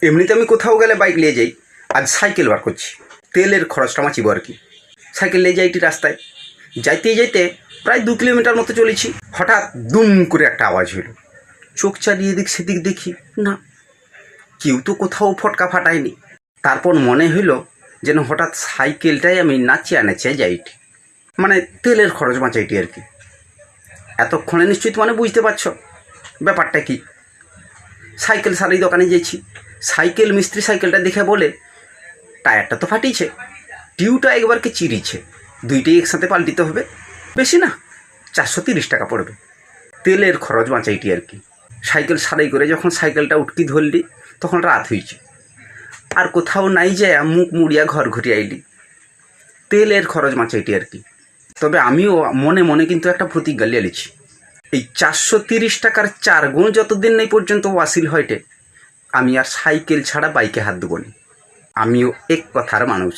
এমনিতে আমি কোথাও গেলে বাইক নিয়ে যাই, আজ সাইকেল বার করছি, তেলের খরচটা বাঁচিব আর কি। সাইকেল নিয়ে যাই রাস্তায়, যাইতে যাইতে প্রায় 2 কিলোমিটার মতো চলেছি, হঠাৎ দুম করে একটা আওয়াজ হলো। চোখ চালিয়ে এদিক সেদিক দেখি, না, কেউ তো কোথাও ফটকা ফাটায়নি। তারপর মনে হইলো যেন হঠাৎ সাইকেলটাই আমি নাচিয়া নাচিয়া যাইটি, মানে তেলের খরচ বাঁচাইটি আর কি। এতক্ষণে নিশ্চয়ই মানে বুঝতে পারছ ব্যাপারটা কি। সাইকেল সারাই দোকানে গেছি, সাইকেল মিস্ত্রি সাইকেলটা দেখে বলে, টায়ারটা তো ফাটিয়েছে, টিউটা একবারকে চিরিছে, দুইটাই একসাথে পাল্টিতে হবে, বেশি না 430 টাকা পড়বে। তেলের খরচ বাঁচাইটি আর কি। সাইকেল সারাই করে যখন সাইকেলটা উটকি ধরলি তখন রাত হয়েছে, আর কোথাও নাই যায়, মুখ মুড়িয়া ঘর ঘুরে আইলি, তেলের খরচ বাঁচাইটি আর কি। তবে আমিও মনে মনে কিন্তু একটা প্রতিজ্ঞা লিয়েছি, এই 430 টাকার 4 গুণ যতদিন নেই পর্যন্ত ওয়াসিল হয়টে, আমি আর সাইকেল ছাড়া বাইকে হাত দেবো না। আমিও এক কথার মানুষ।